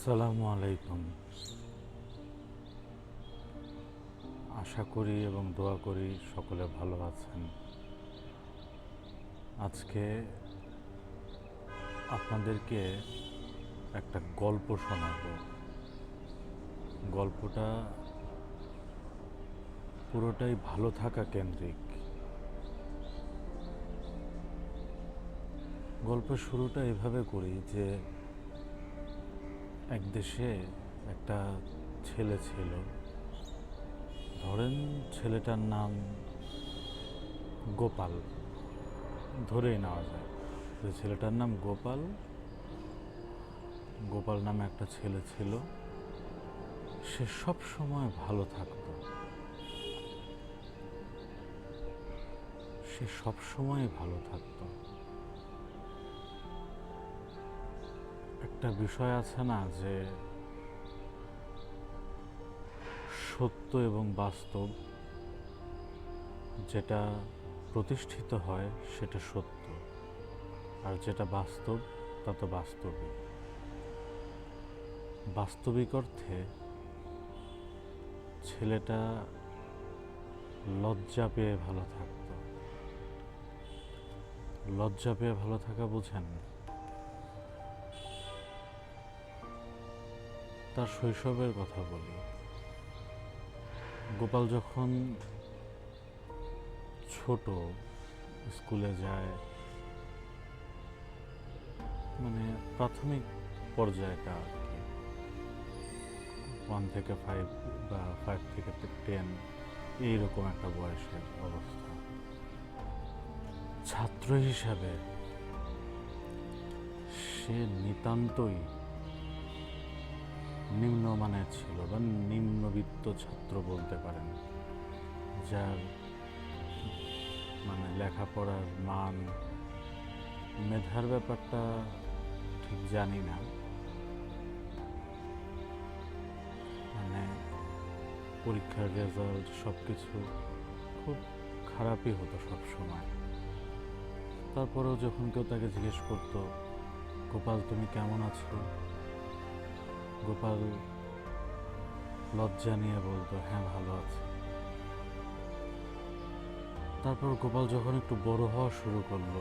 আসসালামু আলাইকুম। আশা করি এবং দোয়া করি সকলে ভালো আছেন। আজকে আপনাদেরকে একটা গল্প শোনাবো। গল্পটা পুরোটাই ভালো থাকা কেন্দ্রিক। গল্পের শুরুটা এভাবে করি যে এক দেশে একটা ছেলে ছিল। ধরেন ছেলেটার নাম গোপাল, ধরেই নেওয়া যায় যে ছেলেটার নাম গোপাল। গোপাল নামে একটা ছেলে ছিল। সে সব সময় ভালো থাকতো, সে সব সময় ভালো থাকতো। একটা বিষয় আছে না যে সত্য এবং বাস্তব, যেটা প্রতিষ্ঠিত হয় সেটা সত্য, আর যেটা বাস্তব তা তো বাস্তবিক। বাস্তবিক অর্থে ছেলেটা লজ্জা পেয়ে ভালো থাকতো। লজ্জা পেয়ে ভালো থাকা বুঝেন? তার শৈশবের কথা বলি। গোপাল যখন ছোট, স্কুলে যায়, মানে প্রাথমিক পর্যায়টা আর কি, 1 থেকে 5 বা 5 থেকে 10, এইরকম একটা বয়সের অবস্থা। ছাত্র হিসাবে সে নিতান্তই নিম্নমানের ছিল, বা নিম্নবিত্ত ছাত্র বলতে পারেন, যার মানে লেখাপড়ার মান, মেধার ব্যাপারটা ঠিক জানি না, মানে পরীক্ষার রেজাল্ট সব কিছু খুব খারাপই হতো সব সময়। তারপরেও যখন কেউ তাকে জিজ্ঞেস করতো, গোপাল তুমি কেমন আছো, গোপাল লজ্জা নিয়ে বলতো হ্যাঁ ভালো আছে। তারপর গোপাল যখন একটু বড় হওয়া শুরু করলো,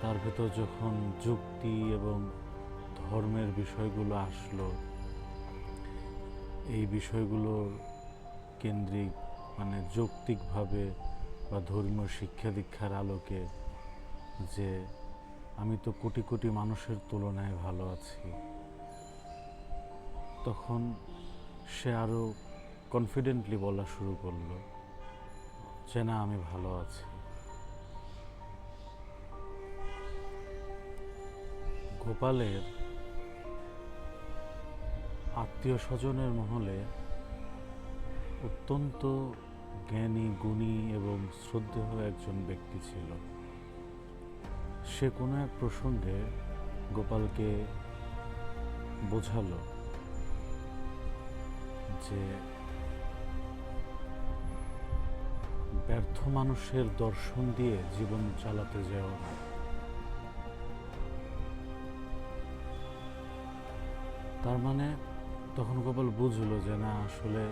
তার ভেতর যখন যুক্তি এবং ধর্মের বিষয়গুলো আসলো, এই বিষয়গুলোর কেন্দ্রিক মানে যৌক্তিকভাবে বা ধর্মীয় শিক্ষা দীক্ষার আলোকে যে আমি তো কোটি কোটি মানুষের তুলনায় ভালো আছি, তখন সে আরও কনফিডেন্টলি বলা শুরু করলো যে না আমি ভালো আছি। গোপালের আত্মীয় স্বজনের মহলে অত্যন্ত জ্ঞানী, গুণী এবং শ্রদ্ধেয় একজন ব্যক্তি ছিল। সে কোনো এক প্রসঙ্গে গোপালকে বোঝালো যে ব্যর্থ মানুষের দর্শন দিয়ে জীবন চালাতে যেও না। তার মানে তখন গোপাল বুঝলো যে না, আসলে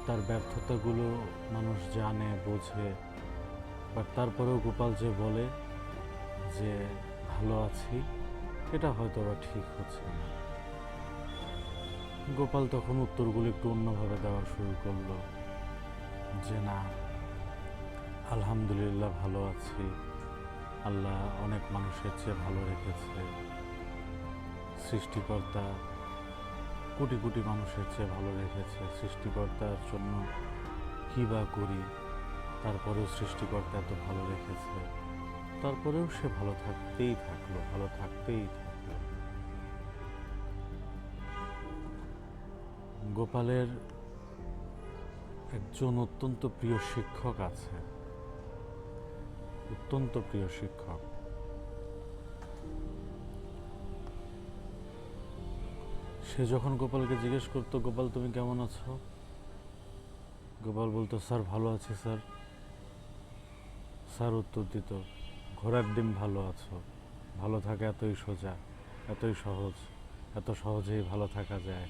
তার ব্যর্থতাগুলো মানুষ জানে, বোঝে, বাট তারপরেও গোপাল যে বলে যে ভালো আছি, এটা হয়তো বা ঠিক হচ্ছে না। গোপাল তখন উত্তরগুলো একটু অন্যভাবে দেওয়া শুরু করলো যে না, আলহামদুলিল্লাহ ভালো আছি, আল্লাহ অনেক মানুষের চেয়ে ভালো রেখেছে, সৃষ্টিকর্তা কোটি কোটি মানুষের চেয়ে ভালো রেখেছে, সৃষ্টিকর্তার জন্য কী বা করি, তারপরেও সৃষ্টিকর্তা এত ভালো রেখেছে, তারপরেও সে ভালো থাকতেই থাকলো, ভালো থাকতেই থাকলো। গোপালের একজন অত্যন্ত প্রিয় শিক্ষক আছে, অত্যন্ত প্রিয় শিক্ষক। সে যখন গোপালকে জিজ্ঞেস করতো গোপাল তুমি কেমন আছো, গোপাল বলতো স্যার ভালো আছি স্যার। স্যার উত্তর দিত ঘোড়ার ডিম ভালো আছো, ভালো থাকা এতই সোজা, এতই সহজ, এত সহজেই ভালো থাকা যায়।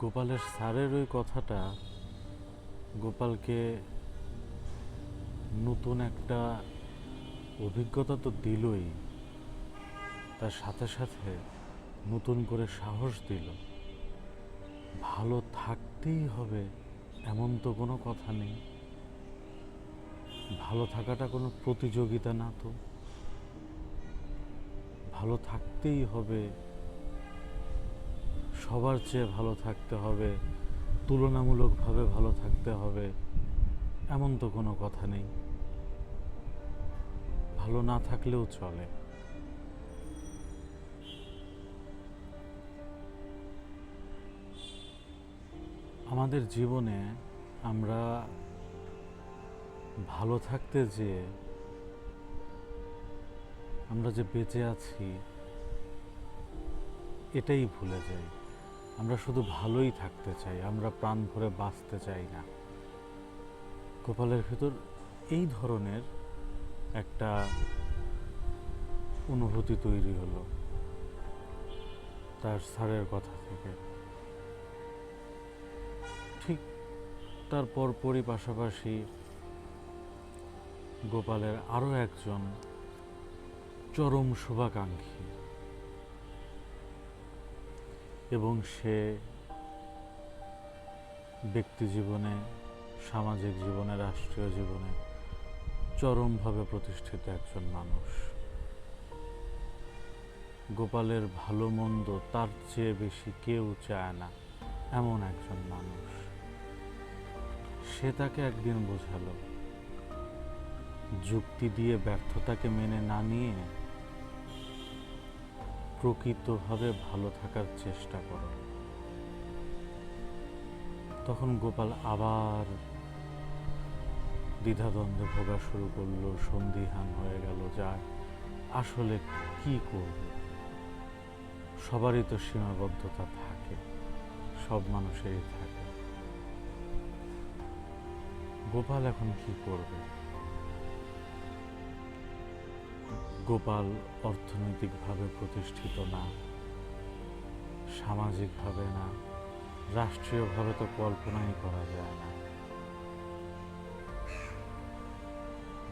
গোপালের স্যারের ওই কথাটা গোপালকে নতুন একটা অভিজ্ঞতা তো দিলই, তার সাথে সাথে নতুন করে সাহস দিল। ভালো থাকতেই হবে এমন তো কোনো কথা নেই, ভালো থাকাটা কোনো প্রতিযোগিতা না তো। ভালো থাকতেই হবে, সবার চেয়ে ভালো থাকতে হবে, তুলনামূলকভাবে ভালো থাকতে হবে এমন তো কোনো কথা নেই। ভালো না থাকলেও চলে। আমাদের জীবনে আমরা ভালো থাকতে যেয়ে আমরা যে বেঁচে আছি এটাই ভুলে যাই। আমরা শুধু ভালোই থাকতে চাই, আমরা প্রাণ ভরে বাঁচতে চাই না। গোপালের ভেতর এই ধরনের একটা অনুভূতি তৈরি হলো তার স্যারের কথা থেকে। ঠিক তার পরপরই পাশাপাশি গোপালের আরও একজন চরম শুভাকাঙ্ক্ষী, এবং সে ব্যক্তি জীবনে, সামাজিক জীবনে, রাষ্ট্রীয় জীবনে চরমভাবে প্রতিষ্ঠিত একজন মানুষ। গোপালের ভালো মন্দ তার চেয়ে বেশি কেউ চায় না, এমন একজন মানুষ। সে তাকে একদিন বোঝালো, যুক্তি দিয়ে ব্যর্থতাকে মেনে না নিয়ে প্রকৃতভাবে ভালো থাকার চেষ্টা করো। তখন গোপাল আবার দ্বিধাদ্বন্দ্বে ভোগা শুরু করলো, সন্দিহান হয়ে গেল, যা আসলে কি করবে। সবারই তো সীমাবদ্ধতা থাকে, সব মানুষেরই থাকে। গোপাল এখন কি করবে? গোপাল অর্থনৈতিকভাবে প্রতিষ্ঠিত না, সামাজিকভাবে না, রাষ্ট্রীয়ভাবে তো কল্পনাই করা যায় না।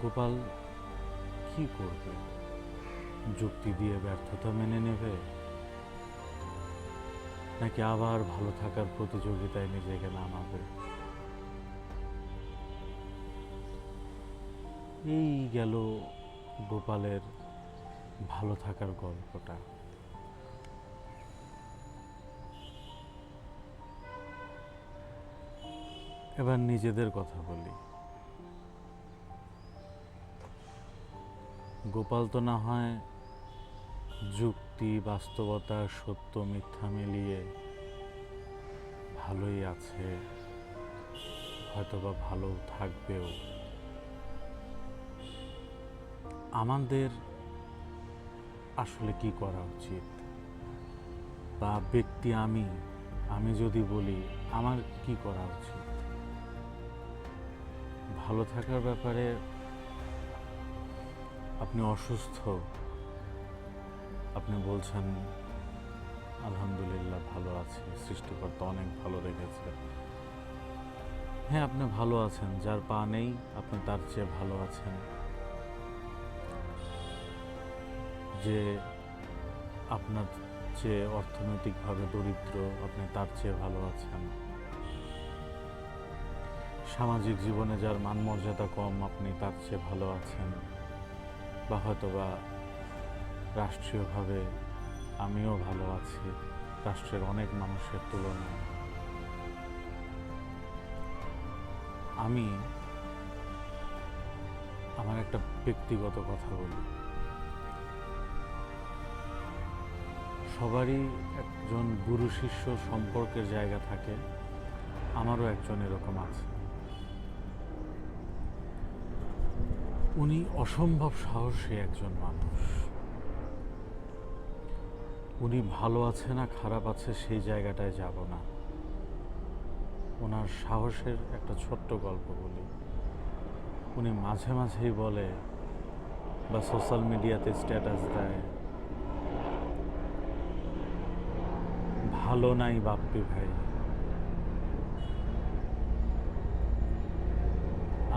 গোপাল কি করবে? যুক্তি দিয়ে ব্যর্থতা মেনে নেবে, নাকি আবার ভালো থাকার প্রতিযোগিতায় নিজেকে নামাবে? এই গেল গোপালের ভালো থাকার গল্পটা। এবার নিজেদের কথা বলি। গোপাল তো না হয় যুক্তি, বাস্তবতা, সত্য মিথ্যা মিলিয়ে ভালোই আছে, হয়তোবা ভালো থাকবেও। আমাদের আসলে কি করা উচিত? বা ব্যক্তি আমি যদি বলি আমার কি করা উচিত? ভালো থাকার ব্যাপারে আপনি অসুস্থ, আপনি বলছেন আলহামদুলিল্লাহ ভালো আছি, সৃষ্টিকর্তা অনেক ভালো রেখেছে। হ্যাঁ, আপনি ভালো আছেন, যার পা নেই আপনি তার চেয়ে ভালো আছেন। যে আপনার চেয়ে অর্থনৈতিকভাবে দরিদ্র, আপনি তার চেয়ে ভালো আছেন। সামাজিক জীবনে যার মান মর্যাদা কম, আপনি তার চেয়ে ভালো আছেন। বা হয়তোবা রাষ্ট্রীয়ভাবে আমিও ভালো আছি রাষ্ট্রের অনেক মানুষের তুলনায়। আমি আমার একটা ব্যক্তিগত কথা বলি। সবারই একজন গুরু শিষ্য সম্পর্কের জায়গা থাকে, আমারও একজন এরকম আছে। উনি অসম্ভব সাহসী একজন মানুষ। উনি ভালো আছে না খারাপ আছে সেই জায়গাটায় যাব না। ওনার সাহসের একটা ছোট্ট গল্প বলি। উনি মাঝে মাঝেই বলে বা সোশ্যাল মিডিয়াতে স্ট্যাটাস দেয় ভালো নাই বাপ্পি ভাই।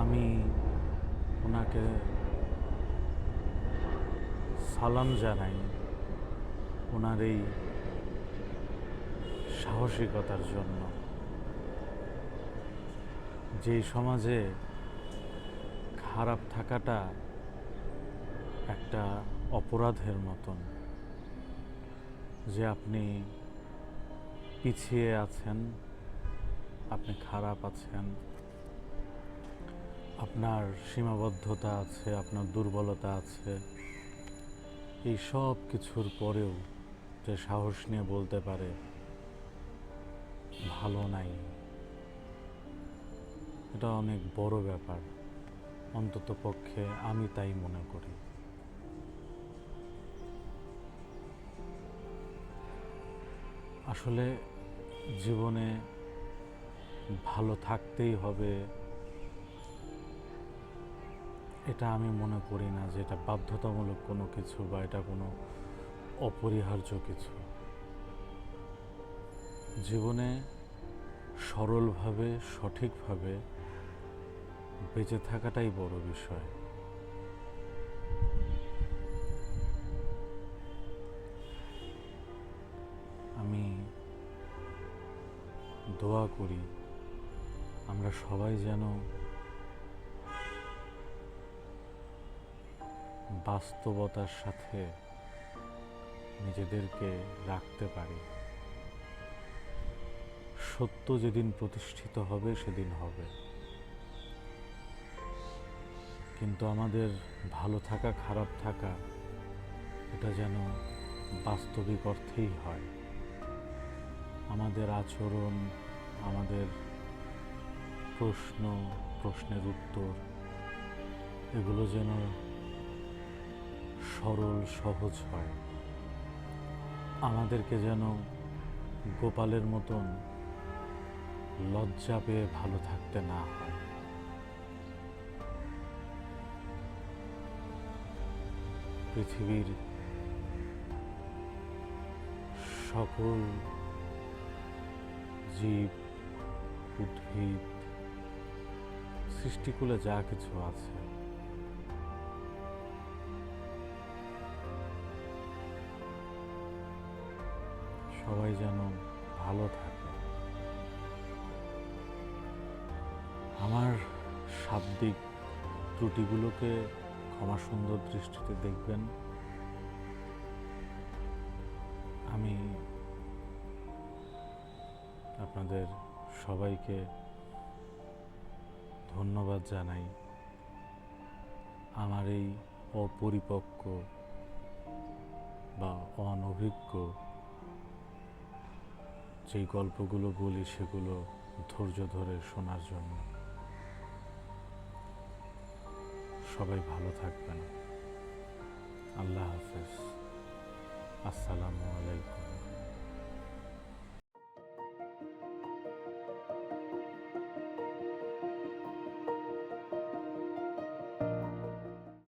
আমি ওনাকে সালাম জানাই ওনার এই সাহসিকতার জন্য। যেই সমাজে খারাপ থাকাটা একটা অপরাধের মতন, যে আপনি পিছিয়ে আছেন, আপনি খারাপ আছেন, আপনার সীমাবদ্ধতা আছে, আপনার দুর্বলতা আছে, এই সব কিছুর পরেও যে সাহস নিয়ে বলতে পারে ভালো নাই, এটা অনেক বড় ব্যাপার। অন্তত পক্ষে আমি তাই মনে করি। আসলে জীবনে ভালো থাকতেই হবে, এটা আমি মনে করি না যে এটা বাধ্যতামূলক কোনো কিছু বা এটা কোনো অপরিহার্য কিছু। জীবনে সরলভাবে, সঠিকভাবে বেঁচে থাকাটাই বড় বিষয়। আমি দোয়া করি আমরা সবাই যেন বাস্তবতার সাথে নিজেদেরকে রাখতে পারি। সত্য যেদিন প্রতিষ্ঠিত হবে সেদিন হবে, কিন্তু আমাদের ভালো থাকা, খারাপ থাকা, এটা যেন বাস্তবিক অর্থেই হয়। আমাদের আচরণ, আমাদের প্রশ্ন, প্রশ্নের উত্তর, এগুলো যেন সরল, সহজ হয়। আমাদেরকে যেন গোপালের মতন লজ্জা পেয়ে ভালো থাকতে না হয়। পৃথিবীর সকল জীব, উদ্ভিদ, সৃষ্টিকুলে যা কিছু আছে, সবাই যেন ভালো থাকে। আমার শাব্দিক ত্রুটিগুলোকে ক্ষমা সুন্দর দৃষ্টিতে দেখবেন। আমি আপনাদের সবাইকে ধন্যবাদ জানাই আমার এই অপরিপক্ক বা অনভিজ্ঞ যেই গল্পগুলো বলি সেগুলো ধৈর্য ধরে শোনার জন্য। সবাই ভালো থাকবেন। আল্লাহ হাফেজ। আসসালামু আলাইকুম।